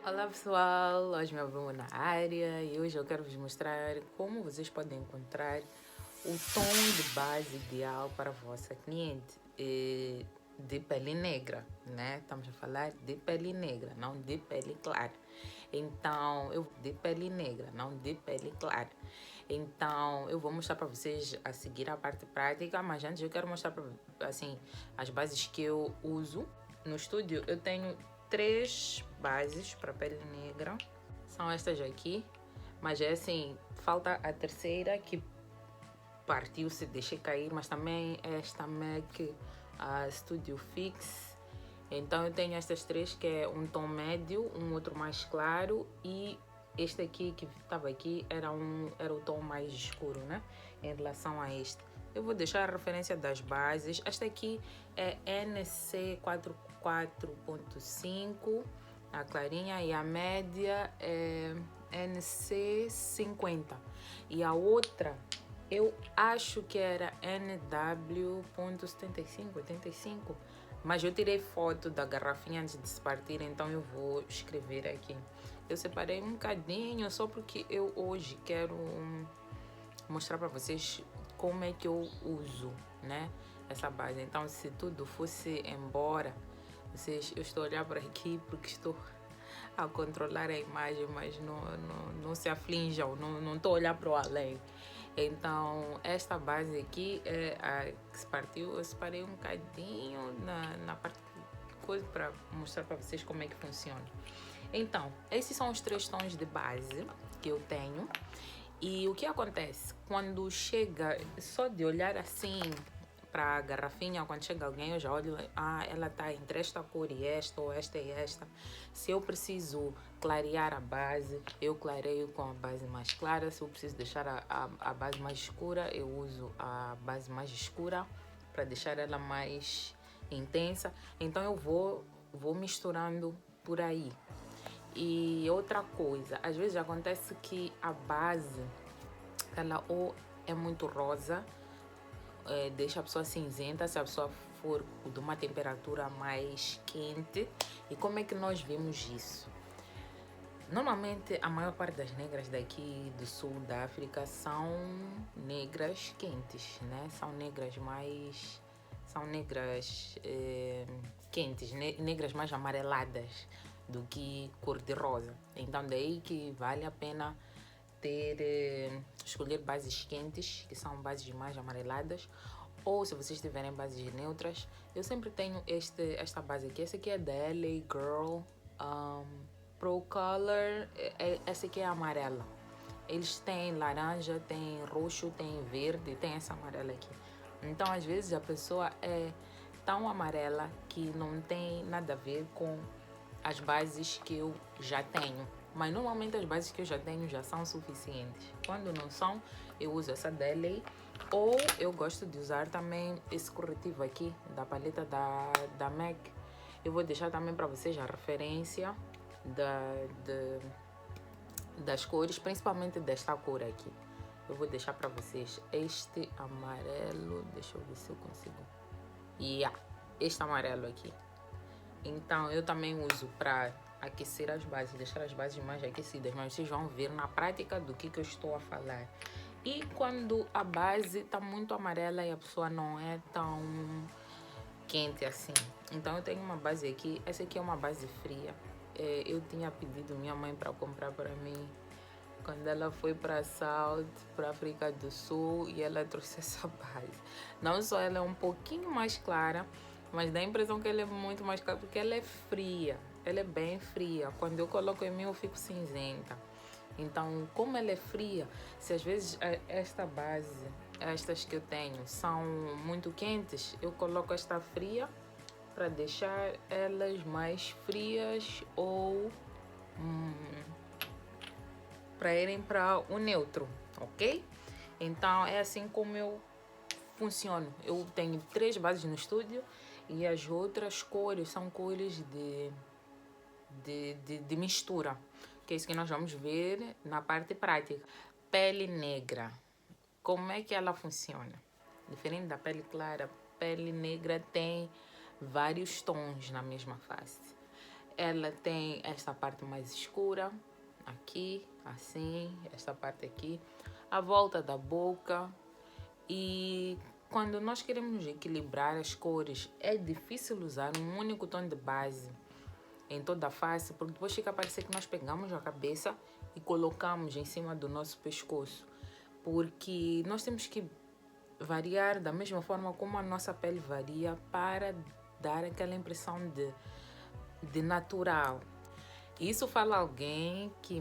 Olá pessoal, hoje me Bruno na área e hoje eu quero vos mostrar como vocês podem encontrar o tom de base ideal para a vossa cliente de pele negra, né? Estamos a falar de pele negra, não de pele clara. Então, eu de pele negra, não de pele clara. Então, eu vou mostrar para vocês a seguir a parte prática, mas antes eu quero mostrar assim as bases que eu uso. No estúdio eu tenho 3 bases para pele negra. São estas aqui, mas é assim, falta a terceira que partiu-se, deixei cair, mas também esta MAC Studio Fix. Então eu tenho estas 3 que é um tom médio, um outro mais claro e este aqui que estava aqui era o tom mais escuro, né? Em relação a este. Eu vou deixar a referência das bases. Esta aqui é NC 44.5, a clarinha, e a média é NC 50. E a outra eu acho que era NW.75, 85, mas eu tirei foto da garrafinha antes de se partir, então eu vou escrever aqui. Eu separei um bocadinho só porque eu hoje quero mostrar para vocês como é que eu uso, né, essa base. Então, se tudo fosse embora, eu estou a olhar por aqui porque estou a controlar a imagem, mas não se aflinjam, não estou a olhar para o além. Então, esta base aqui é a que se partiu. Eu separei um bocadinho na parte coisa para mostrar para vocês como é que funciona. Então, esses são os 3 tons de base que eu tenho. E o que acontece? Quando chega, só de olhar assim para a garrafinha, quando chega alguém, eu já olho, ela tá entre esta cor e esta, ou esta e esta. Se eu preciso clarear a base, eu clareio com a base mais clara. Se eu preciso deixar a base mais escura, eu uso a base mais escura para deixar ela mais intensa. Então eu vou misturando por aí. E outra coisa, às vezes acontece que a base, ela ou é muito rosa, deixa a pessoa cinzenta, se a pessoa for de uma temperatura mais quente. E como é que nós vemos isso? Normalmente a maior parte das negras daqui do sul da África são negras quentes, né? São negras quentes, negras mais amareladas do que cor de rosa. Então daí que vale a pena escolher bases quentes, que são bases mais amareladas, ou se vocês tiverem bases neutras. Eu sempre tenho esta base aqui. Essa aqui é da LA Girl Pro Color. Essa aqui é amarela. Eles têm laranja, tem roxo, tem verde, tem essa amarela aqui. Então às vezes a pessoa é tão amarela que não tem nada a ver com as bases que eu já tenho. Mas normalmente as bases que eu já tenho já são suficientes. Quando não são, eu uso essa Deli. Ou eu gosto de usar também esse corretivo aqui da paleta da MAC. Eu vou deixar também para vocês a referência das cores, principalmente desta cor aqui. Eu vou deixar para vocês este amarelo. Deixa eu ver se eu consigo. Este amarelo aqui. Então eu também uso para aquecer as bases, deixar as bases mais aquecidas, mas vocês vão ver na prática do que eu estou a falar. E quando a base está muito amarela e a pessoa não é tão quente assim, então eu tenho uma base aqui. Essa aqui é uma base fria. Eu tinha pedido minha mãe para comprar para mim quando ela foi para South, para África do Sul, e ela trouxe essa base. Não só ela é um pouquinho mais clara, mas dá a impressão que ela é muito mais clara porque ela é fria. Ela é bem fria. Quando eu coloco em mim, eu fico cinzenta. Então, como ela é fria, se às vezes esta base, estas que eu tenho, são muito quentes, eu coloco esta fria para deixar elas mais frias ou para irem para o neutro, ok? Então é assim como eu funciono. Eu tenho 3 bases no estúdio e as outras cores são cores de mistura, que é isso que nós vamos ver na parte prática. Pele negra, como é que ela funciona? Diferente da pele clara, pele negra tem vários tons na mesma face. ela tem esta parte mais escura, aqui, assim, esta parte aqui, a volta da boca. E quando nós queremos equilibrar as cores, é difícil usar um único tom de base em toda a face, porque depois fica a parecer que nós pegamos a cabeça e colocamos em cima do nosso pescoço. Porque nós temos que variar da mesma forma como a nossa pele varia para dar aquela impressão de natural. Isso fala alguém que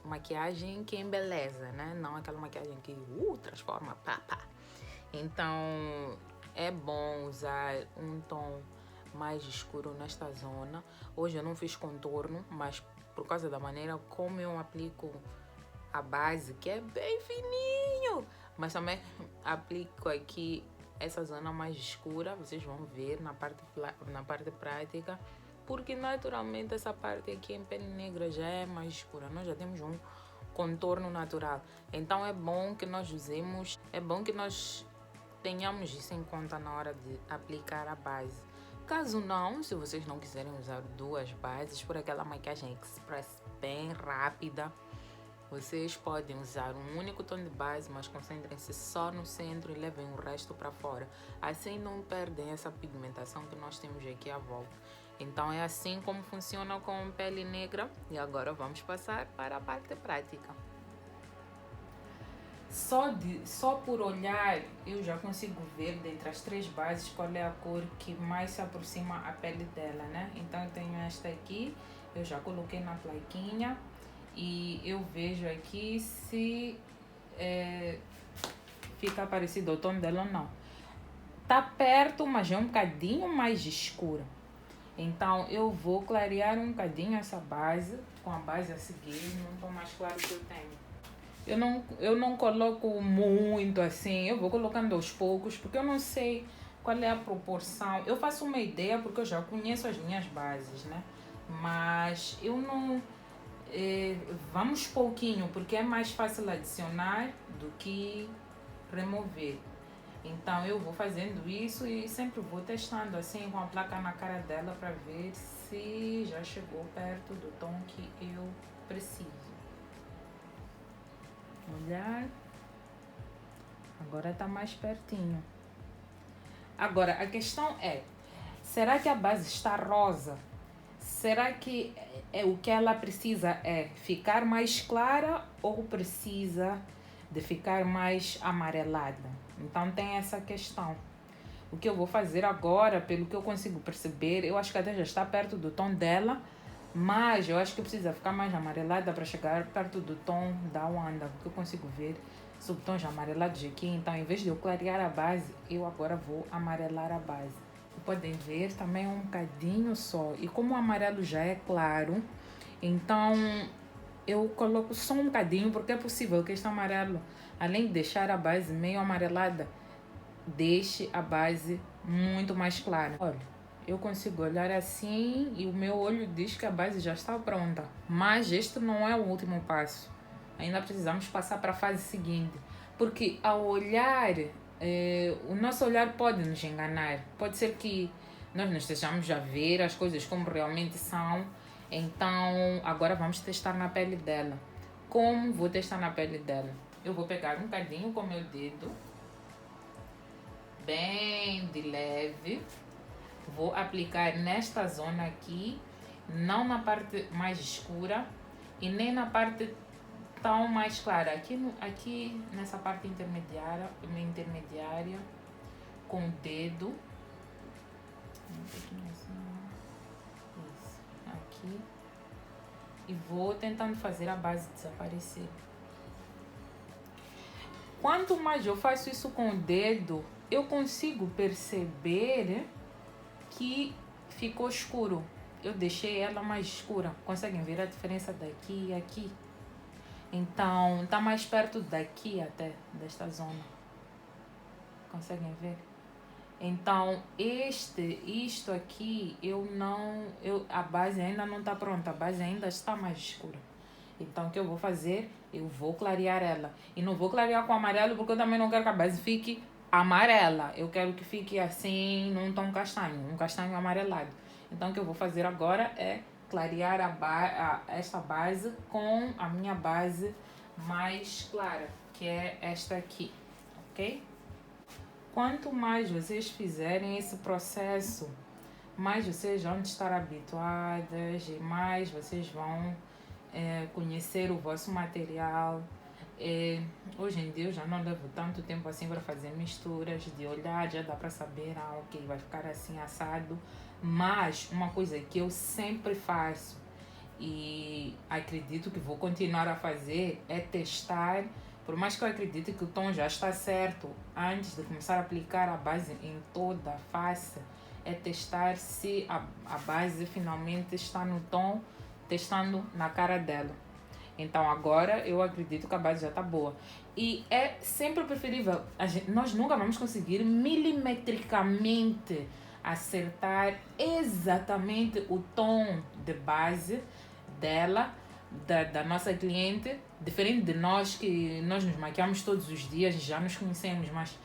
maquiagem que embeleza, né? Não aquela maquiagem que transforma, pá, pá. Então, é bom usar um tom mais escuro nesta zona. Hoje eu não fiz contorno, mas por causa da maneira como eu aplico a base, que é bem fininho, mas também aplico aqui essa zona mais escura, vocês vão ver na parte prática, porque naturalmente essa parte aqui em pele negra já é mais escura, nós já temos um contorno natural, então é bom que nós usemos, é bom que nós tenhamos isso em conta na hora de aplicar a base. Caso não, se vocês não quiserem usar duas bases por aquela maquiagem express bem rápida, vocês podem usar um único tom de base, mas concentrem-se só no centro e levem o resto para fora. Assim não perdem essa pigmentação que nós temos aqui à volta. Então é assim como funciona com pele negra. E agora vamos passar para a parte prática. Só por olhar eu já consigo ver dentre as três bases qual é a cor que mais se aproxima à pele dela, né? Então eu tenho esta aqui, eu já coloquei na plaquinha. E eu vejo aqui se fica parecido o tom dela ou não. Tá perto, mas é um bocadinho mais escura. Então eu vou clarear um bocadinho essa base, com a base a seguir, num tom mais claro que eu tenho. Eu não coloco muito assim, eu vou colocando aos poucos, porque eu não sei qual é a proporção. Eu faço uma ideia porque eu já conheço as minhas bases, né? Mas eu não... vamos pouquinho, porque é mais fácil adicionar do que remover. Então eu vou fazendo isso e sempre vou testando assim com a placa na cara dela para ver se já chegou perto do tom que eu preciso. Olhar. Agora tá mais pertinho. Agora a questão é, será que a base está rosa? Será que o que ela precisa é ficar mais clara ou precisa de ficar mais amarelada? Então tem essa questão. O que eu vou fazer agora, pelo que eu consigo perceber, eu acho que até já está perto do tom dela, mas eu acho que precisa ficar mais amarelada para chegar perto do tom da Wanda, porque eu consigo ver subtons amarelados aqui. Então, em vez de eu clarear a base, eu agora vou amarelar a base. Podem ver também um bocadinho só, e como o amarelo já é claro, então eu coloco só um bocadinho, porque é possível que este amarelo, além de deixar a base meio amarelada, deixe a base muito mais clara. Olha, eu consigo olhar assim e o meu olho diz que a base já está pronta, mas este não é o último passo, ainda precisamos passar para a fase seguinte, porque ao olhar o nosso olhar pode nos enganar. Pode ser que nós não estejamos a ver as coisas como realmente são. Então, agora vamos testar na pele dela. Como vou testar na pele dela? Eu vou pegar um bocadinho com o meu dedo, bem de leve. Vou aplicar nesta zona aqui, não na parte mais escura e nem na parte tão mais clara, aqui nessa parte intermediária, com o dedo, isso, aqui, e vou tentando fazer a base desaparecer. Quanto mais eu faço isso com o dedo, eu consigo perceber que ficou escuro. Eu deixei ela mais escura. Conseguem ver a diferença daqui e aqui? Então, tá mais perto daqui até, desta zona. Conseguem ver? Então, isto aqui, a base ainda não tá pronta. A base ainda está mais escura. Então, o que eu vou fazer? Eu vou clarear ela. E não vou clarear com amarelo, porque eu também não quero que a base fique amarela. Eu quero que fique assim, num tom castanho. Um castanho amarelado. Então o que eu vou fazer agora é clarear esta base com a minha base mais clara, que é esta aqui, ok? Quanto mais vocês fizerem esse processo, mais vocês vão estar habituadas e mais vocês vão conhecer o vosso material. Hoje em dia eu já não levo tanto tempo assim para fazer misturas, de olhar já dá para saber, ok, vai ficar assim assado. Mas uma coisa que eu sempre faço e acredito que vou continuar a fazer é testar, por mais que eu acredite que o tom já está certo, antes de começar a aplicar a base em toda a face, é testar se a base finalmente está no tom, testando na cara dela. Então agora eu acredito que a base já está boa. E é sempre preferível, nós nunca vamos conseguir milimetricamente acertar exatamente o tom de base dela, da nossa cliente, diferente de nós que nós nos maquiamos todos os dias, já nos conhecemos, mas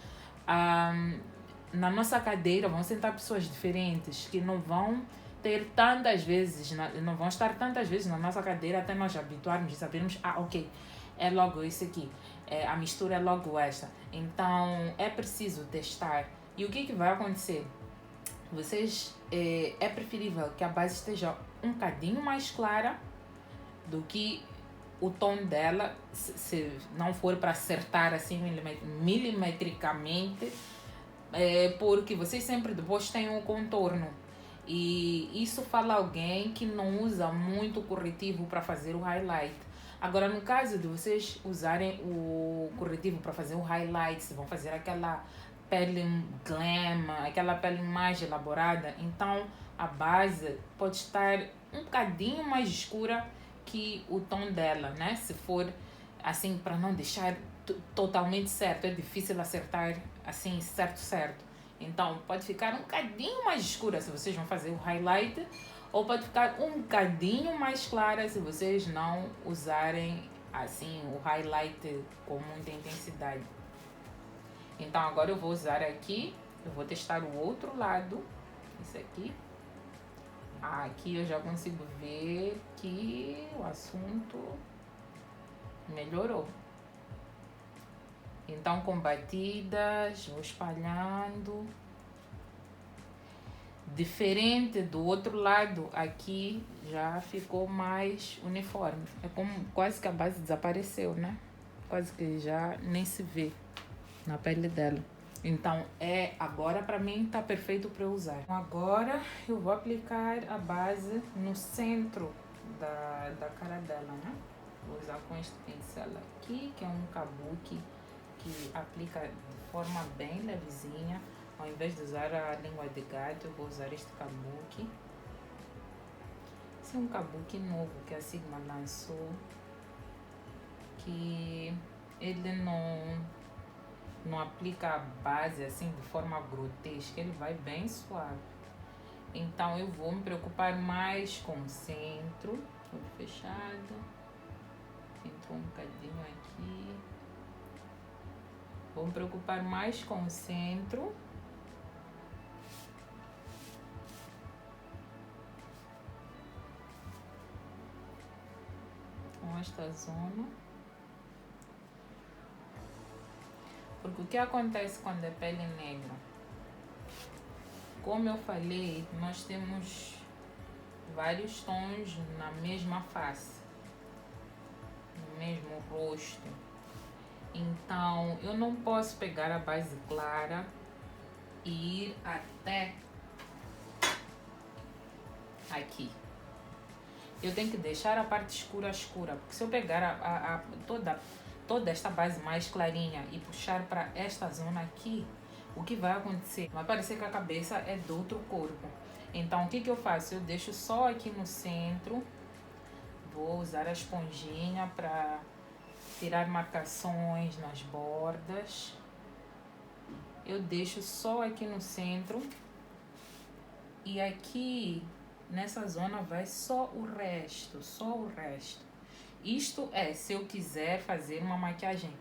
na nossa cadeira vão sentar pessoas diferentes que não vão ter tantas vezes, não vão estar tantas vezes na nossa cadeira até nós habituarmos e sabermos, ok, é logo esse aqui, a mistura é logo esta. Então é preciso testar. E o que vai acontecer? Vocês, é preferível que a base esteja um bocadinho mais clara do que o tom dela, se não for para acertar assim milimetricamente, porque vocês sempre depois têm um contorno. E isso fala alguém que não usa muito corretivo para fazer o highlight. Agora, no caso de vocês usarem o corretivo para fazer o highlight, se vão fazer aquela pele glam, aquela pele mais elaborada, então a base pode estar um bocadinho mais escura que o tom dela, né? Se for assim, para não deixar totalmente certo, é difícil acertar assim, certo. Então, pode ficar um bocadinho mais escura se vocês vão fazer o highlight, ou pode ficar um bocadinho mais clara se vocês não usarem assim o highlight com muita intensidade. Então, agora eu vou usar aqui, eu vou testar o outro lado, esse aqui. Aqui eu já consigo ver que o assunto melhorou. Então, com batidas, vou espalhando. Diferente do outro lado, aqui já ficou mais uniforme. É como quase que a base desapareceu, né? Quase que já nem se vê na pele dela. Então, agora para mim tá perfeito para eu usar. Agora eu vou aplicar a base no centro da cara dela, né? Vou usar com este pincel aqui, que é um kabuki, que aplica de forma bem levezinha. Ao invés de usar a língua de gato, eu vou usar este kabuki. Esse é um kabuki novo que a Sigma lançou, que ele não aplica a base assim de forma grotesca, ele vai bem suave. Então eu vou me preocupar mais com o centro, olho fechado, entrou um bocadinho aqui. Vou me preocupar mais com o centro. Com esta zona. Porque o que acontece quando é pele negra? Como eu falei, nós temos vários tons na mesma face, no mesmo rosto. Então, eu não posso pegar a base clara e ir até aqui. Eu tenho que deixar a parte escura, porque se eu pegar toda esta base mais clarinha e puxar para esta zona aqui, o que vai acontecer? Vai parecer que a cabeça é do outro corpo. Então, o que eu faço? Eu deixo só aqui no centro. Vou usar a esponjinha para tirar marcações nas bordas. Eu deixo só aqui no centro. E aqui, nessa zona, vai só o resto. Isto é, se eu quiser fazer uma maquiagem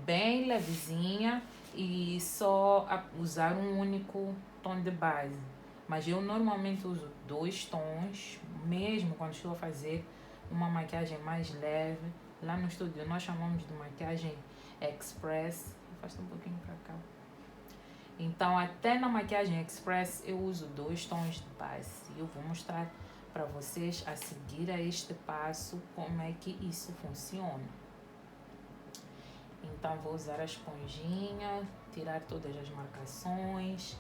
bem levezinha e só usar um único tom de base. Mas eu normalmente uso 2 tons, mesmo quando estou a fazer uma maquiagem mais leve. Lá no estúdio nós chamamos de maquiagem express. Afasta um pouquinho para cá. Então, até na maquiagem express eu uso 2 tons de base. Eu vou mostrar para vocês a seguir a este passo como é que isso funciona. Então, vou usar a esponjinha, tirar todas as marcações.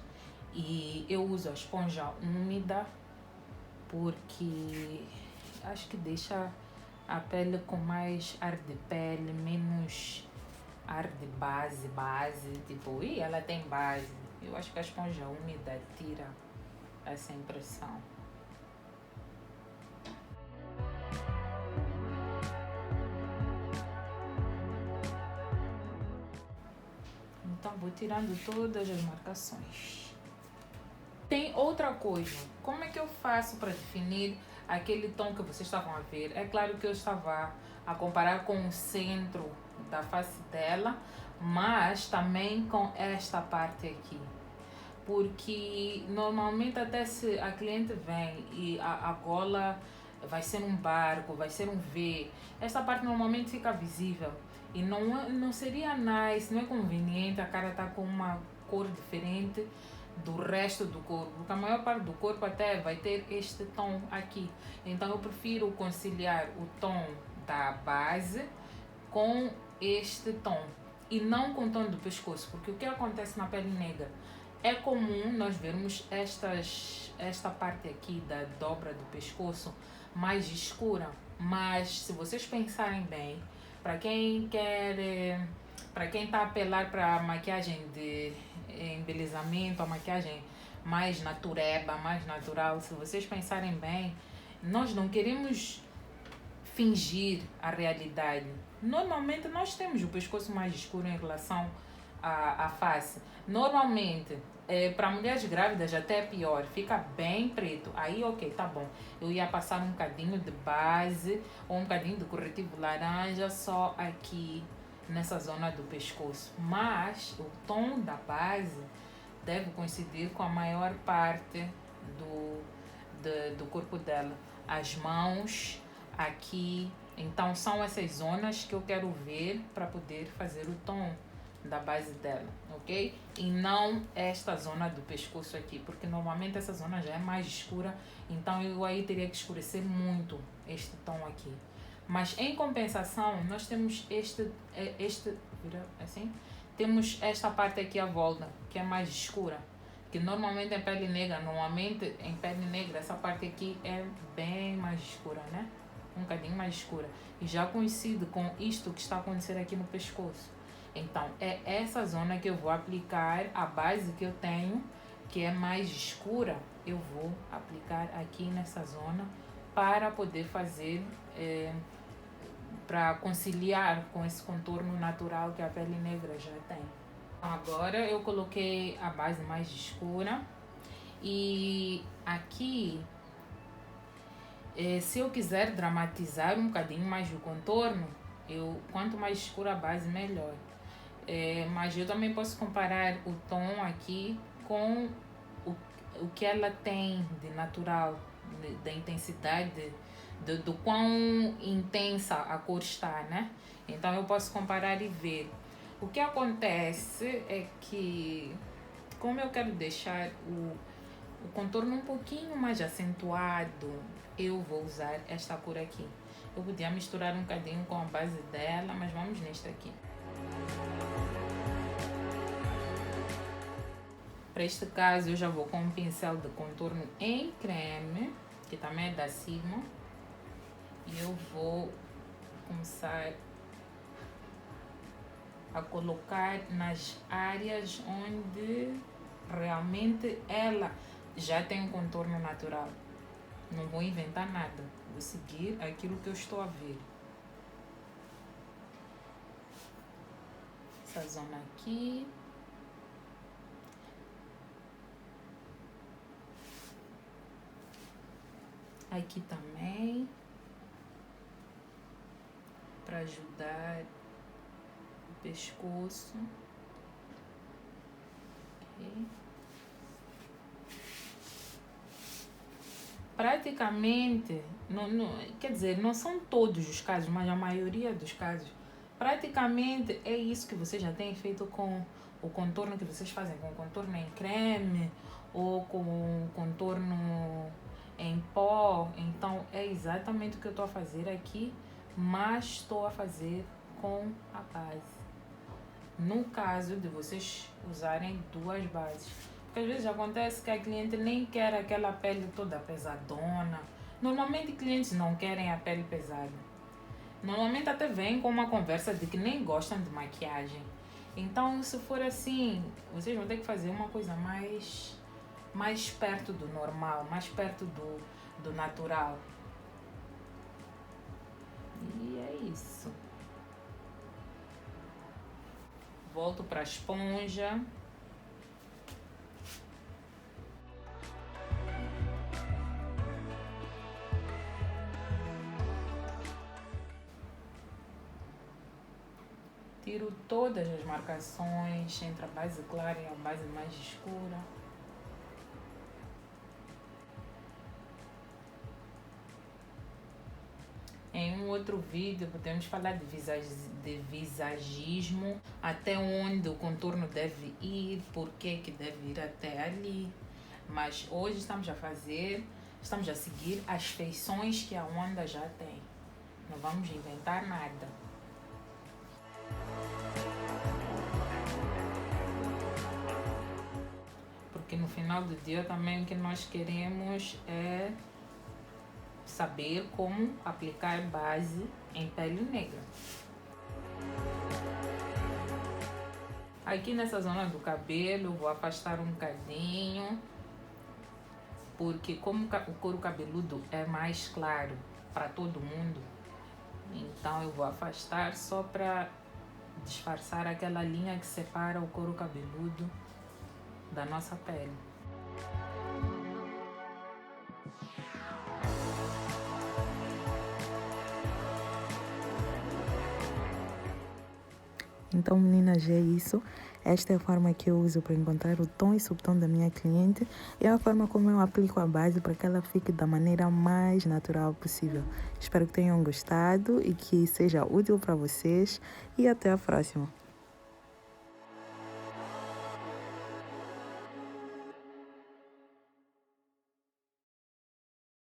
E eu uso a esponja úmida porque acho que deixa a pele com mais ar de pele, menos ar de base. Tipo, ela tem base. Eu acho que a esponja úmida tira essa impressão. Então, vou tirando todas as marcações. Tem outra coisa. Como é que eu faço para definir aquele tom que vocês estavam a ver? É claro que eu estava a comparar com o centro da face dela, mas também com esta parte aqui. Porque normalmente até se a cliente vem e a gola vai ser um barco, vai ser um V, esta parte normalmente fica visível. E não seria nice, não é conveniente a cara estar com uma cor diferente do resto do corpo, porque a maior parte do corpo até vai ter este tom aqui. Então eu prefiro conciliar o tom da base com este tom e não com o tom do pescoço, porque o que acontece na pele negra é comum nós vermos esta parte aqui da dobra do pescoço mais escura, mas se vocês pensarem bem, para quem está a apelar para a maquiagem de embelezamento, a maquiagem mais natureba, mais natural, se vocês pensarem bem, nós não queremos fingir a realidade. Normalmente nós temos o pescoço mais escuro em relação à face. Normalmente, para mulheres grávidas até é pior, fica bem preto. Aí ok, tá bom. Eu ia passar um bocadinho de base ou um bocadinho de corretivo laranja só aqui nessa zona do pescoço. Mas o tom da base deve coincidir com a maior parte do corpo dela. As mãos, aqui. Então são essas zonas que eu quero ver para poder fazer o tom da base dela, ok? E não esta zona do pescoço aqui, porque normalmente essa zona já é mais escura, então eu aí teria que escurecer muito este tom aqui. Mas em compensação, nós temos assim, temos esta parte aqui à volta, que é mais escura, que normalmente em pele negra, essa parte aqui é bem mais escura, né? Um bocadinho mais escura. E já coincide com isto que está a acontecer aqui no pescoço. Então, é essa zona que eu vou aplicar a base que eu tenho, que é mais escura, eu vou aplicar aqui nessa zona para poder fazer, para conciliar com esse contorno natural que a pele negra já tem. Agora eu coloquei a base mais escura e aqui, se eu quiser dramatizar um bocadinho mais o contorno, quanto mais escura a base, melhor. Mas eu também posso comparar o tom aqui com o que ela tem de natural, da intensidade, do quão intensa a cor está, né? Então eu posso comparar e ver. O que acontece é que, como eu quero deixar o contorno um pouquinho mais acentuado, eu vou usar esta cor aqui. Eu podia misturar um bocadinho com a base dela, mas vamos nesta aqui. Para este caso, eu já vou com um pincel de contorno em creme, que também é da Sigma. E eu vou começar a colocar nas áreas onde realmente ela já tem um contorno natural. Não vou inventar nada, vou seguir aquilo que eu estou a ver. Essa zona aqui. Aqui também, para ajudar o pescoço. Okay. praticamente, quer dizer, não são todos os casos, mas a maioria dos casos, praticamente é isso que vocês já têm feito com o contorno que vocês fazem, com o contorno em creme ou com o contorno em pó. Então é exatamente o que eu estou a fazer aqui, mas estou a fazer com a base. No caso de vocês usarem duas bases, porque às vezes acontece que a cliente nem quer aquela pele toda pesadona. Normalmente clientes não querem a pele pesada. Normalmente até vem com uma conversa de que nem gostam de maquiagem. Então, se for assim, vocês vão ter que fazer uma coisa mais perto do normal, mais perto do natural. E é isso. Volto para a esponja. Tiro todas as marcações entre a base clara e a base mais escura. Em um outro vídeo podemos falar de visagismo, até onde o contorno deve ir, por que deve ir até ali. Mas hoje estamos a seguir as feições que a onda já tem. Não vamos inventar nada. Porque no final do dia também o que nós queremos é saber como aplicar base em pele negra. Aqui nessa zona do cabelo vou afastar um bocadinho, porque como o couro cabeludo é mais claro para todo mundo, então eu vou afastar só para disfarçar aquela linha que separa o couro cabeludo da nossa pele. Então, meninas, é isso. Esta é a forma que eu uso para encontrar o tom e subtom da minha cliente. E é a forma como eu aplico a base para que ela fique da maneira mais natural possível. Espero que tenham gostado e que seja útil para vocês. E até a próxima.